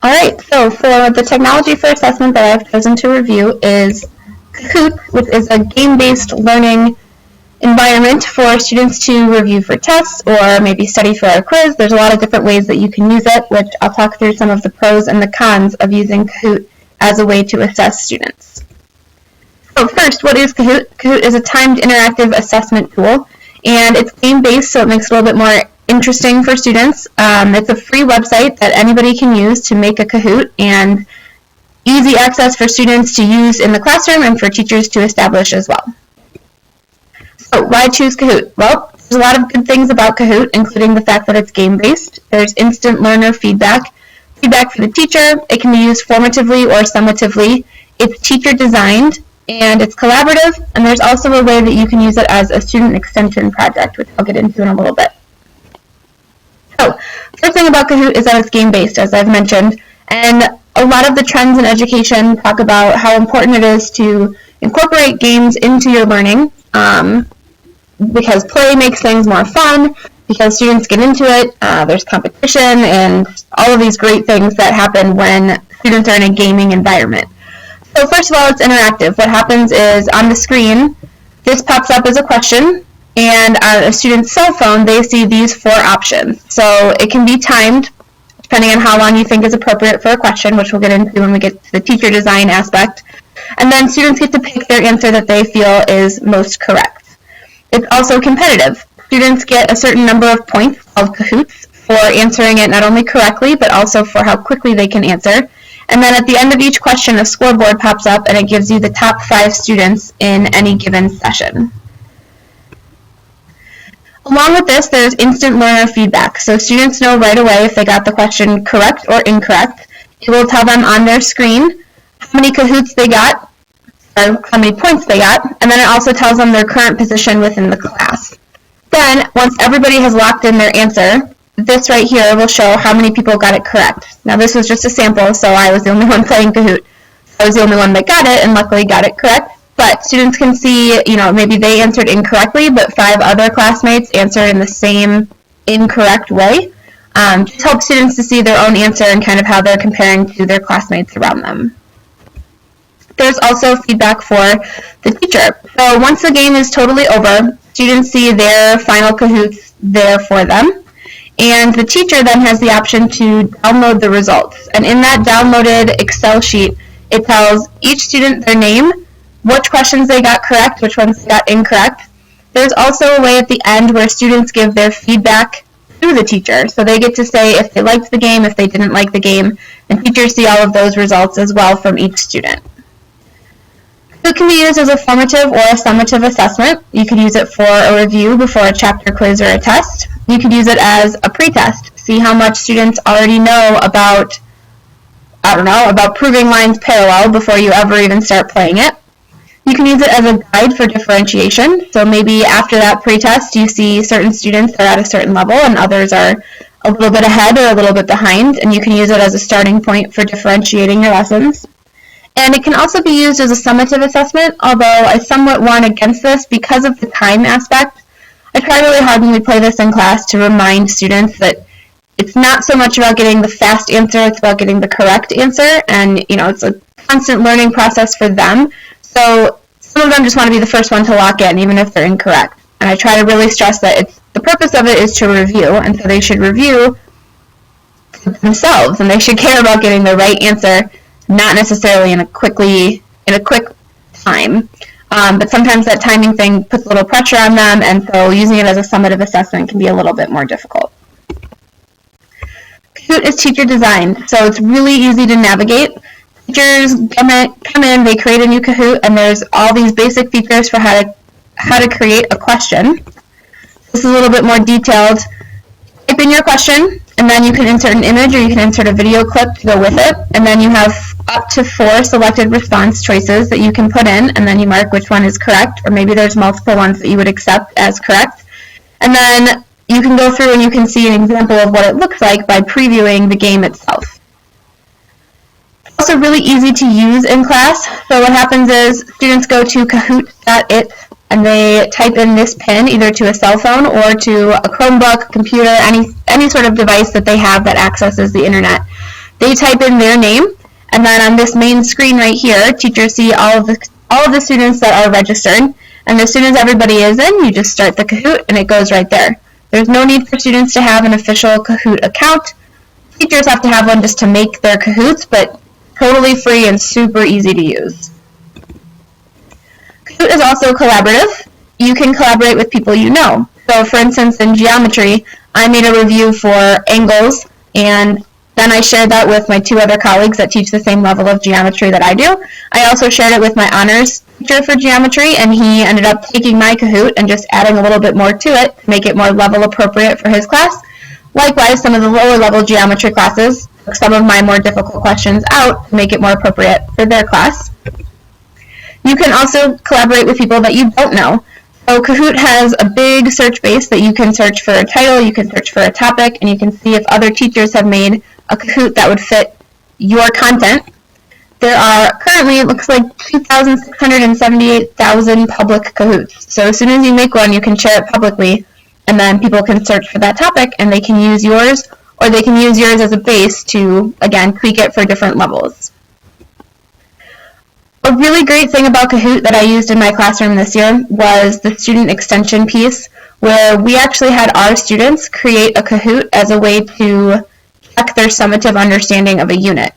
All right, so for the technology for assessment that I've chosen to review is Kahoot, which is a game-based learning environment for students to review for tests or maybe study for a quiz. There's a lot of different ways that you can use it, which I'll talk through some of the pros and the cons of using Kahoot as a way to assess students. So first, what is Kahoot? Kahoot is a timed interactive assessment tool, and it's game-based, so it makes it a little bit more interesting for students. It's a free website that anybody can use to make a Kahoot, and easy access for students to use in the classroom and for teachers to establish as well. So why choose Kahoot? Well, there's a lot of good things about Kahoot, including the fact that it's game-based. There's instant learner feedback for the teacher. It can be used formatively or summatively. It's teacher-designed, and it's collaborative, and there's also a way that you can use it as a student extension project, which I'll get into in a little bit. So, first thing about Kahoot is that it's game-based, as I've mentioned, and a lot of the trends in education talk about how important it is to incorporate games into your learning, because play makes things more fun, because students get into it, there's competition, and all of these great things that happen when students are in a gaming environment. So first of all, it's interactive. What happens is on the screen, this pops up as a question, and on a student's cell phone, they see these 4 options. So it can be timed, depending on how long you think is appropriate for a question, which we'll get into when we get to the teacher design aspect. And then students get to pick their answer that they feel is most correct. It's also competitive. Students get a certain number of points, called Kahoots, for answering it not only correctly, but also for how quickly they can answer. And then at the end of each question, a scoreboard pops up, and it gives you the top 5 students in any given session. Along with this, there's instant learner feedback. So students know right away if they got the question correct or incorrect. It will tell them on their screen how many Kahoots they got, or how many points they got, and then it also tells them their current position within the class. Then, once everybody has locked in their answer, this right here will show how many people got it correct. Now this was just a sample, so I was the only one playing Kahoot. I was the only one that got it, and luckily got it correct. But students can see, maybe they answered incorrectly, but 5 other classmates answered in the same incorrect way. Just help students to see their own answer and kind of how they're comparing to their classmates around them. There's also feedback for the teacher. So once the game is totally over, students see their final Kahoots there for them. And the teacher then has the option to download the results. And in that downloaded Excel sheet, it tells each student their name, which questions they got correct, which ones they got incorrect. There's also a way at the end where students give their feedback to the teacher. So they get to say if they liked the game, if they didn't like the game, and teachers see all of those results as well from each student. It can be used as a formative or a summative assessment. You could use it for a review before a chapter quiz or a test. You could use it as a pretest, see how much students already know about, about proving lines parallel before you ever even start playing it. You can use it as a guide for differentiation. So maybe after that pretest, you see certain students are at a certain level and others are a little bit ahead or a little bit behind, and you can use it as a starting point for differentiating your lessons. And it can also be used as a summative assessment, although I somewhat warn against this because of the time aspect. I try really hard when we play this in class to remind students that it's not so much about getting the fast answer, it's about getting the correct answer, and it's a constant learning process for them. So some of them just want to be the first one to lock in, even if they're incorrect. And I try to really stress that the purpose of it is to review, and so they should review themselves, and they should care about getting the right answer, not necessarily in a quick time. But sometimes that timing thing puts a little pressure on them, and so using it as a summative assessment can be a little bit more difficult. Kahoot is teacher designed, so it's really easy to navigate. Teachers come in, they create a new Kahoot, and there's all these basic features for how to create a question. This is a little bit more detailed. Type in your question, and then you can insert an image or you can insert a video clip to go with it, and then you have up to 4 selected response choices that you can put in, and then you mark which one is correct, or maybe there's multiple ones that you would accept as correct. And then you can go through and you can see an example of what it looks like by previewing the game itself. It's also really easy to use in class. So what happens is students go to kahoot.it and they type in this pin either to a cell phone or to a Chromebook, computer, any sort of device that they have that accesses the internet. They type in their name, and then on this main screen right here, teachers see all of the students that are registered. And as soon as everybody is in, you just start the Kahoot, and it goes right there. There's no need for students to have an official Kahoot account. Teachers have to have one just to make their Kahoots, but totally free and super easy to use. Kahoot is also collaborative. You can collaborate with people you know. So for instance, in geometry, I made a review for angles, and then I shared that with my 2 other colleagues that teach the same level of geometry that I do. I also shared it with my honors teacher for geometry, and he ended up taking my Kahoot and just adding a little bit more to it to make it more level appropriate for his class. Likewise, some of the lower level geometry classes took some of my more difficult questions out to make it more appropriate for their class. You can also collaborate with people that you don't know. So Kahoot has a big search base that you can search for a title, you can search for a topic, and you can see if other teachers have made a Kahoot that would fit your content. There are currently, it looks like 2,678,000 public Kahoots. So as soon as you make one, you can share it publicly, and then people can search for that topic, and they can use yours, or they can use yours as a base to, again, tweak it for different levels. A really great thing about Kahoot that I used in my classroom this year was the student extension piece, where we actually had our students create a Kahoot as a way to check their summative understanding of a unit.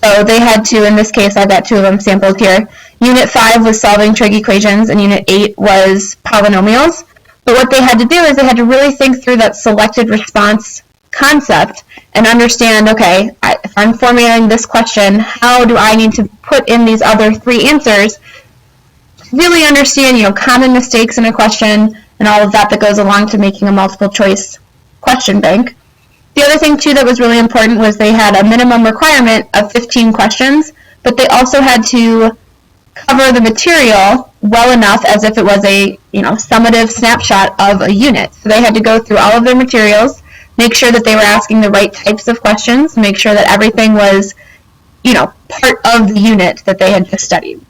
So they had to, in this case, I've got 2 of them sampled here. Unit 5 was solving trig equations, and Unit 8 was polynomials. But what they had to do is they had to really think through that selected response concept and understand, okay, if I'm formulating this question, how do I need to put in these other 3 answers? Really understand, common mistakes in a question and all of that goes along to making a multiple choice question bank. The other thing, too, that was really important was they had a minimum requirement of 15 questions, but they also had to cover the material well enough as if it was a, summative snapshot of a unit. So they had to go through all of their materials, make sure that they were asking the right types of questions, make sure that everything was, part of the unit that they had just studied.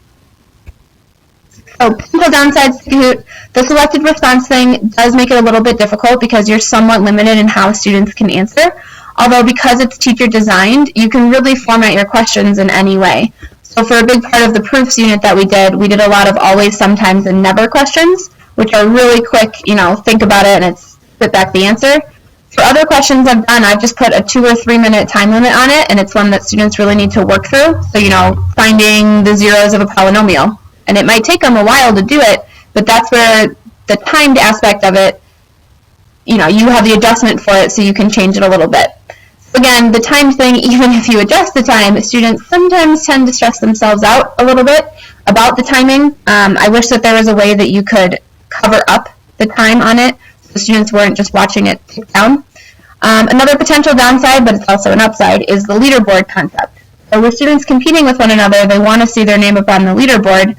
So potential downsides to Kahoot, the selected response thing does make it a little bit difficult because you're somewhat limited in how students can answer. Although because it's teacher designed, you can really format your questions in any way. So for a big part of the proofs unit that we did a lot of always, sometimes, and never questions, which are really quick, think about it and it's spit back the answer. For other questions I've just put a 2 or 3 minute time limit on it, and it's one that students really need to work through. So, finding the zeros of a polynomial. And it might take them a while to do it, but that's where the timed aspect of it, you have the adjustment for it so you can change it a little bit. So again, the time thing, even if you adjust the time, students sometimes tend to stress themselves out a little bit about the timing. I wish that there was a way that you could cover up the time on it so students weren't just watching it tick down. Another potential downside, but it's also an upside, is the leaderboard concept. So with students competing with one another, they want to see their name up on the leaderboard.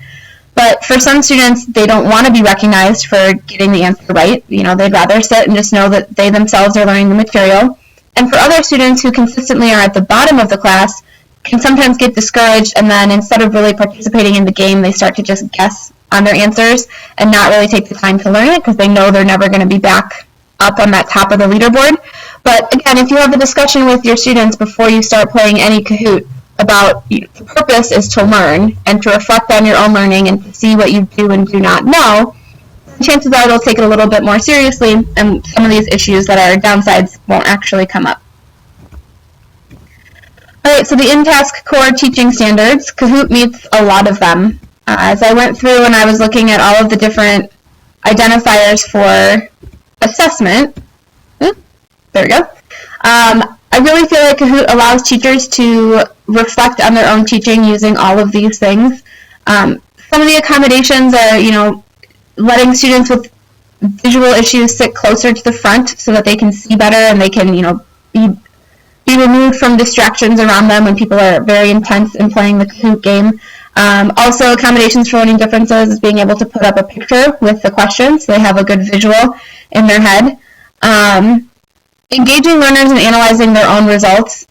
But for some students, they don't want to be recognized for getting the answer right. They'd rather sit and just know that they themselves are learning the material. And for other students who consistently are at the bottom of the class, can sometimes get discouraged, and then instead of really participating in the game, they start to just guess on their answers and not really take the time to learn it because they know they're never going to be back up on that top of the leaderboard. But again, if you have a discussion with your students before you start playing any Kahoot, about the purpose is to learn and to reflect on your own learning and to see what you do and do not know, chances are they'll take it a little bit more seriously and some of these issues that are downsides won't actually come up. Alright, so the in-task core teaching standards, Kahoot meets a lot of them. As I went through and I was looking at all of the different identifiers for assessment, there we go, I really feel like Kahoot allows teachers to reflect on their own teaching using all of these things. Some of the accommodations are, letting students with visual issues sit closer to the front so that they can see better and they can, be removed from distractions around them when people are very intense in playing the Kahoot game. Also, accommodations for learning differences is being able to put up a picture with the questions so they have a good visual in their head. Engaging learners in analyzing their own results,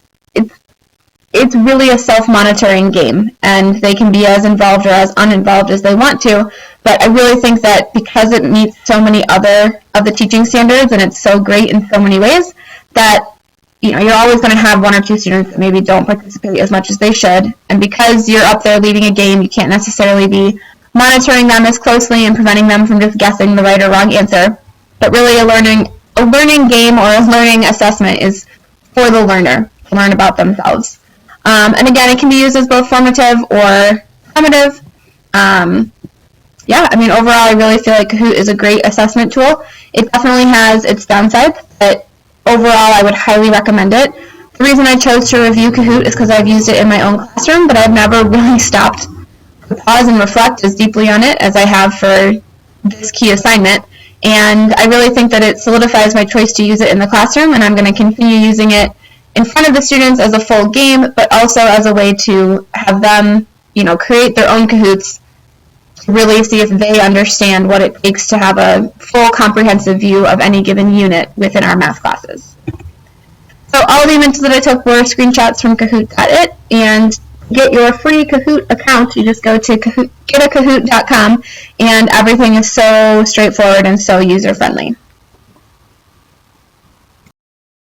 it's really a self-monitoring game, and they can be as involved or as uninvolved as they want to, but I really think that because it meets so many other of the teaching standards and it's so great in so many ways, that you're always going to have one or two students that maybe don't participate as much as they should. And because you're up there leading a game, you can't necessarily be monitoring them as closely and preventing them from just guessing the right or wrong answer. But really a learning game or a learning assessment is for the learner to learn about themselves. And again, it can be used as both formative or summative. Overall, I really feel like Kahoot is a great assessment tool. It definitely has its downsides, but overall, I would highly recommend it. The reason I chose to review Kahoot is because I've used it in my own classroom, but I've never really stopped to pause and reflect as deeply on it as I have for this key assignment. And I really think that it solidifies my choice to use it in the classroom, and I'm going to continue using it in front of the students as a full game, but also as a way to have them, create their own Kahoots to really see if they understand what it takes to have a full comprehensive view of any given unit within our math classes. So all the images that I took were screenshots from Kahoot.it, and to get your free Kahoot account, you just go to getaKahoot.com, and everything is so straightforward and so user-friendly.